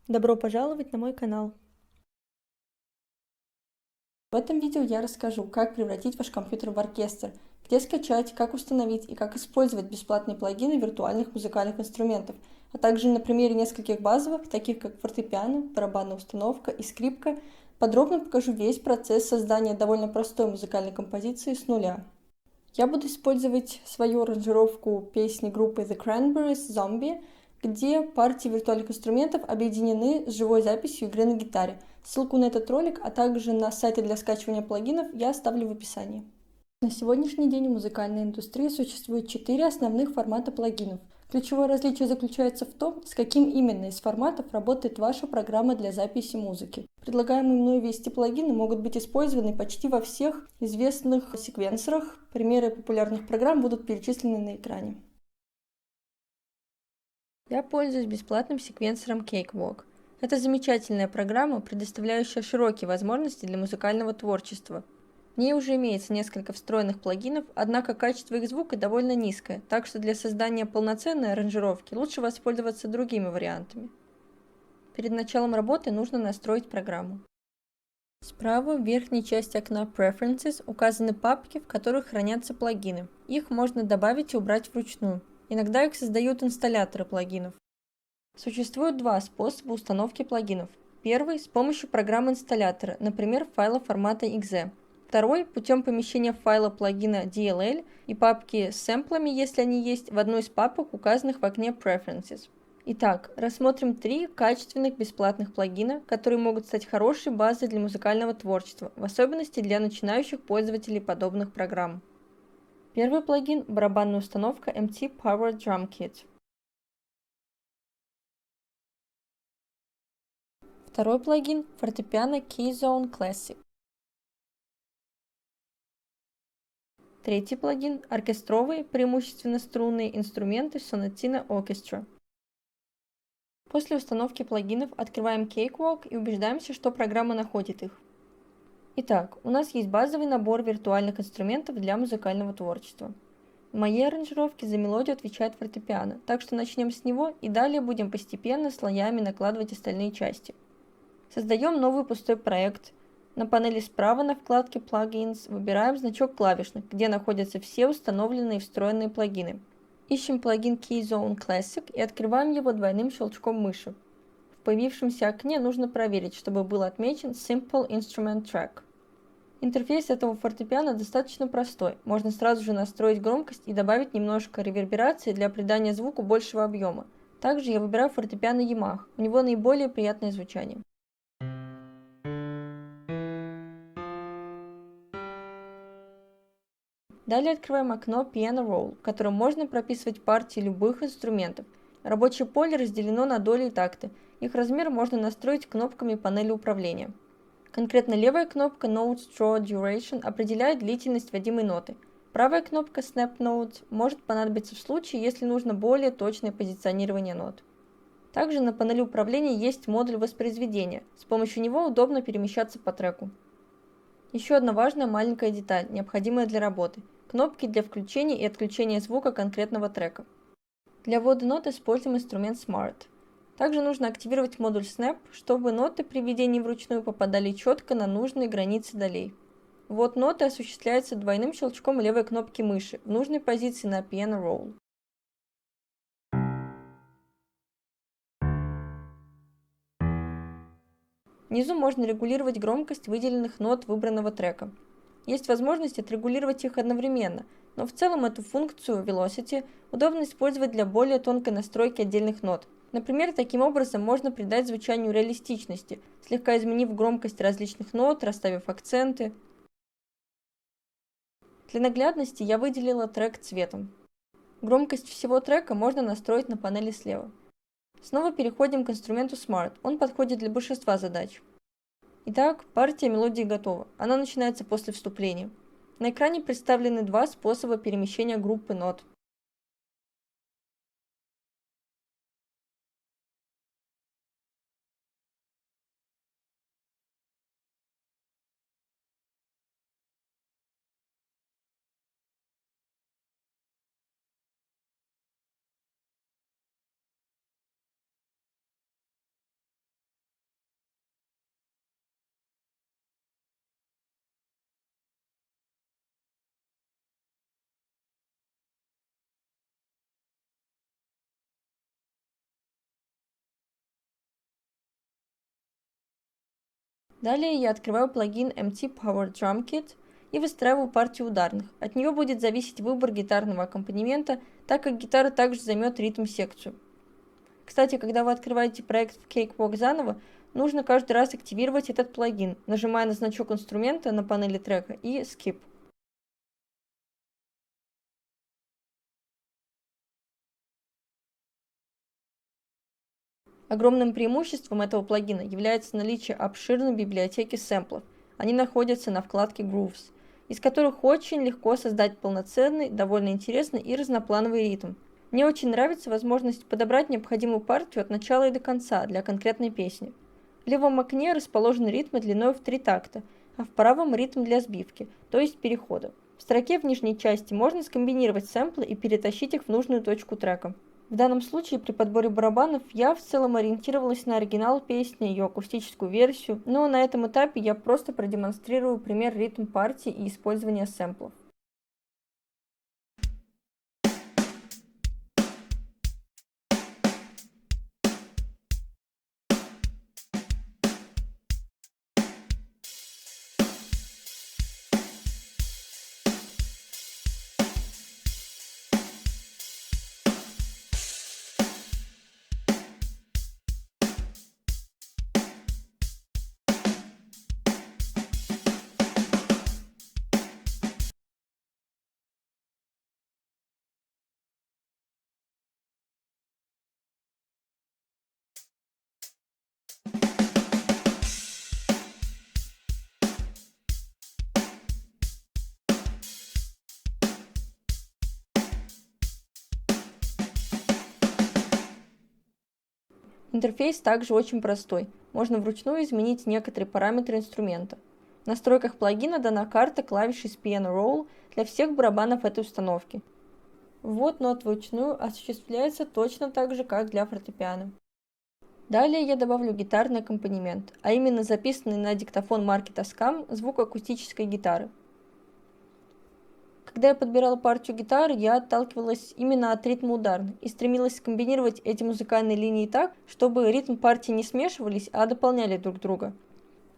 Добро пожаловать на мой канал! В этом видео я расскажу, как превратить ваш компьютер в оркестр, где скачать, как установить и как использовать бесплатные плагины виртуальных музыкальных инструментов, а также на примере нескольких базовых, таких как фортепиано, барабанная установка и скрипка, подробно покажу весь процесс создания довольно простой музыкальной композиции с нуля. Я буду использовать свою аранжировку песни группы The Cranberries «Zombie», где партии виртуальных инструментов объединены с живой записью игры на гитаре. Ссылку на этот ролик, а также на сайты для скачивания плагинов я оставлю в описании. На сегодняшний день в музыкальной индустрии существует 4 основных формата плагинов. Ключевое различие заключается в том, с каким именно из форматов работает ваша программа для записи музыки. Предлагаемые мной вести плагины могут быть использованы почти во всех известных секвенсорах. Примеры популярных программ будут перечислены на экране. Я пользуюсь бесплатным секвенсором Cakewalk. Это замечательная программа, предоставляющая широкие возможности для музыкального творчества. В ней уже имеется несколько встроенных плагинов, однако качество их звука довольно низкое, так что для создания полноценной аранжировки лучше воспользоваться другими вариантами. Перед началом работы нужно настроить программу. Справа в верхней части окна Preferences указаны папки, в которых хранятся плагины. Их можно добавить и убрать вручную. Иногда их создают инсталляторы плагинов. Существует два способа установки плагинов. Первый – с помощью программы-инсталлятора, например, файла формата .exe. Второй – путем помещения файла плагина DLL и папки с сэмплами, если они есть, в одну из папок, указанных в окне Preferences. Итак, рассмотрим 3 качественных бесплатных плагина, которые могут стать хорошей базой для музыкального творчества, в особенности для начинающих пользователей подобных программ. Первый плагин – барабанная установка MT Power Drum Kit. Второй плагин – фортепиано Keyzone Classic. Третий плагин – оркестровые, преимущественно струнные инструменты Sonatina Orchestra. После установки плагинов открываем Cakewalk и убеждаемся, что программа находит их. Итак, у нас есть базовый набор виртуальных инструментов для музыкального творчества. В моей аранжировке за мелодию отвечает фортепиано, так что начнем с него и далее будем постепенно слоями накладывать остальные части. Создаем новый пустой проект. На панели справа на вкладке Plugins выбираем значок клавишных, где находятся все установленные и встроенные плагины. Ищем плагин Keyzone Classic и открываем его двойным щелчком мыши. В появившемся окне нужно проверить, чтобы был отмечен Simple Instrument Track. Интерфейс этого фортепиано достаточно простой, можно сразу же настроить громкость и добавить немножко реверберации для придания звуку большего объема. Также я выбираю фортепиано Yamaha, у него наиболее приятное звучание. Далее открываем окно Piano Roll, в котором можно прописывать партии любых инструментов. Рабочее поле разделено на доли и такты. Их размер можно настроить кнопками панели управления. Конкретно левая кнопка Note Draw Duration определяет длительность вводимой ноты. Правая кнопка Snap Note может понадобиться в случае, если нужно более точное позиционирование нот. Также на панели управления есть модуль воспроизведения. С помощью него удобно перемещаться по треку. Еще одна важная маленькая деталь, необходимая для работы – кнопки для включения и отключения звука конкретного трека. Для ввода нот используем инструмент Smart. Также нужно активировать модуль Snap, чтобы ноты при введении вручную попадали четко на нужные границы долей. Ввод ноты осуществляется двойным щелчком левой кнопки мыши в нужной позиции на Piano Roll. Внизу можно регулировать громкость выделенных нот выбранного трека. Есть возможность отрегулировать их одновременно, но в целом эту функцию Velocity удобно использовать для более тонкой настройки отдельных нот. Например, таким образом можно придать звучанию реалистичности, слегка изменив громкость различных нот, расставив акценты. Для наглядности я выделила трек цветом. Громкость всего трека можно настроить на панели слева. Снова переходим к инструменту Smart, он подходит для большинства задач. Итак, партия мелодии готова, она начинается после вступления. На экране представлены два способа перемещения группы нот. Далее я открываю плагин MT Power Drum Kit и выстраиваю партию ударных. От нее будет зависеть выбор гитарного аккомпанемента, так как гитара также займет ритм-секцию. Кстати, когда вы открываете проект в Cakewalk заново, нужно каждый раз активировать этот плагин, нажимая на значок инструмента на панели трека и Skip. Огромным преимуществом этого плагина является наличие обширной библиотеки сэмплов. Они находятся на вкладке Grooves, из которых очень легко создать полноценный, довольно интересный и разноплановый ритм. Мне очень нравится возможность подобрать необходимую партию от начала и до конца для конкретной песни. В левом окне расположены ритмы длиной в 3 такта, а в правом ритм для сбивки, то есть перехода. В строке в нижней части можно скомбинировать сэмплы и перетащить их в нужную точку трека. В данном случае при подборе барабанов я в целом ориентировалась на оригинал песни, ее акустическую версию, но на этом этапе я просто продемонстрирую пример ритм партии и использования сэмплов. Интерфейс также очень простой, можно вручную изменить некоторые параметры инструмента. В настройках плагина дана карта клавиши с Piano Roll для всех барабанов этой установки. Ввод нот вручную осуществляется точно так же, как для фортепиано. Далее я добавлю гитарный аккомпанемент, а именно записанный на диктофон марки Tascam звук акустической гитары. Когда я подбирала партию гитары, я отталкивалась именно от ритма ударных и стремилась скомбинировать эти музыкальные линии так, чтобы ритм партии не смешивались, а дополняли друг друга.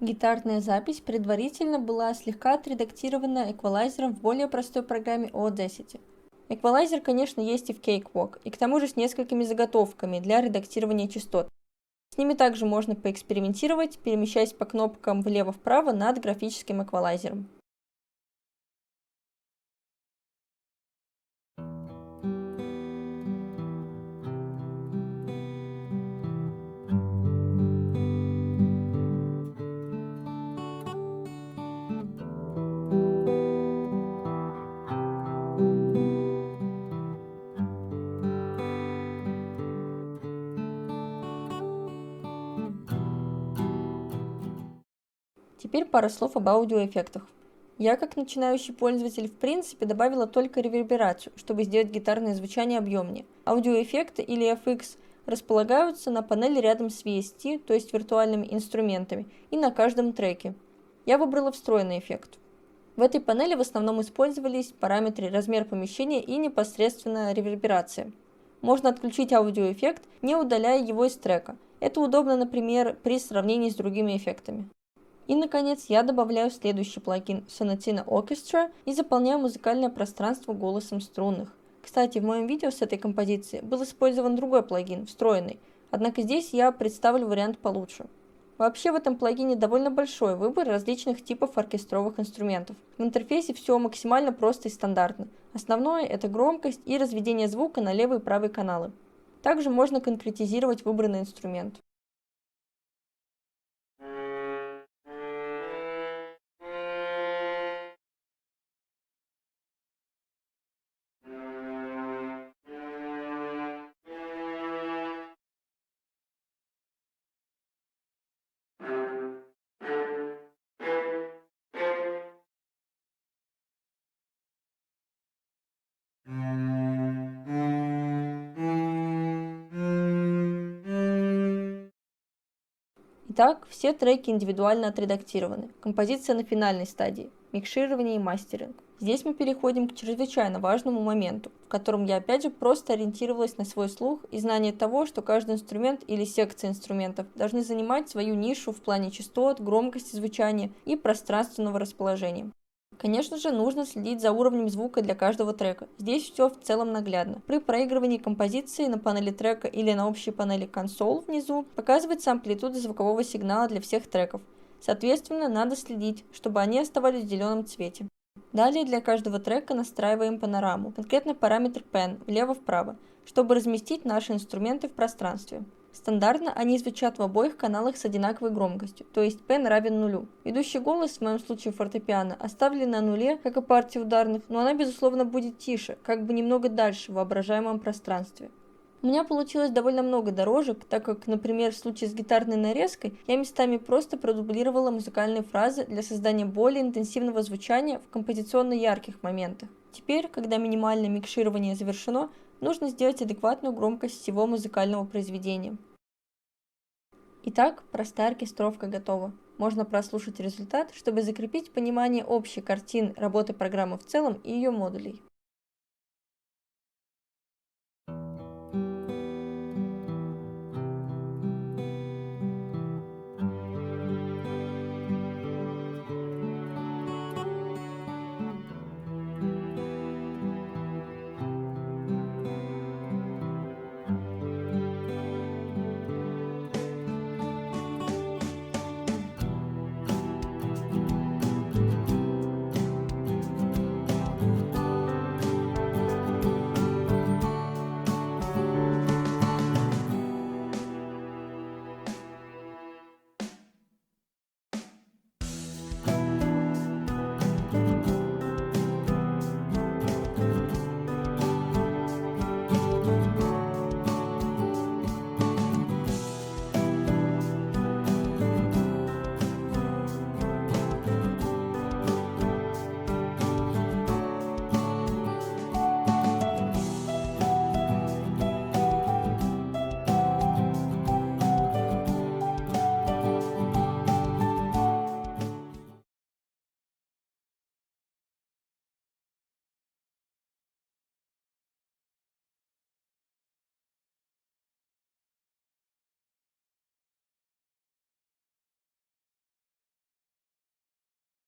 Гитарная запись предварительно была слегка отредактирована эквалайзером в более простой программе Audacity. Эквалайзер, конечно, есть и в Cakewalk, и к тому же с несколькими заготовками для редактирования частот. С ними также можно поэкспериментировать, перемещаясь по кнопкам влево-вправо над графическим эквалайзером. Теперь пара слов об аудиоэффектах. Я, как начинающий пользователь, в принципе добавила только реверберацию, чтобы сделать гитарное звучание объемнее. Аудиоэффекты или FX располагаются на панели рядом с VST, то есть виртуальными инструментами, и на каждом треке. Я выбрала встроенный эффект. В этой панели в основном использовались параметры размер помещения и непосредственно реверберация. Можно отключить аудиоэффект, не удаляя его из трека. Это удобно, например, при сравнении с другими эффектами. И, наконец, я добавляю следующий плагин Sonatina Orchestra и заполняю музыкальное пространство голосом струнных. Кстати, в моем видео с этой композиции был использован другой плагин, встроенный, однако здесь я представлю вариант получше. Вообще в этом плагине довольно большой выбор различных типов оркестровых инструментов. В интерфейсе все максимально просто и стандартно. Основное это громкость и разведение звука на левый и правый каналы. Также можно конкретизировать выбранный инструмент. Итак, все треки индивидуально отредактированы. Композиция на финальной стадии – микширование и мастеринг. Здесь мы переходим к чрезвычайно важному моменту, в котором я опять же просто ориентировалась на свой слух и знание того, что каждый инструмент или секция инструментов должны занимать свою нишу в плане частот, громкости звучания и пространственного расположения. Конечно же, нужно следить за уровнем звука для каждого трека. Здесь все в целом наглядно. При проигрывании композиции на панели трека или на общей панели консоль внизу показывается амплитуда звукового сигнала для всех треков. Соответственно, надо следить, чтобы они оставались в зеленом цвете. Далее для каждого трека настраиваем панораму, конкретно параметр Pen, влево-вправо, чтобы разместить наши инструменты в пространстве. Стандартно они звучат в обоих каналах с одинаковой громкостью, то есть Pen равен нулю. Ведущий голос, в моем случае фортепиано, оставлен на нуле, как и партия ударных, но она безусловно будет тише, как бы немного дальше в воображаемом пространстве. У меня получилось довольно много дорожек, так как, например, в случае с гитарной нарезкой я местами просто продублировала музыкальные фразы для создания более интенсивного звучания в композиционно ярких моментах. Теперь, когда минимальное микширование завершено, нужно сделать адекватную громкость всего музыкального произведения. Итак, простая оркестровка готова. Можно прослушать результат, чтобы закрепить понимание общей картины работы программы в целом и ее модулей.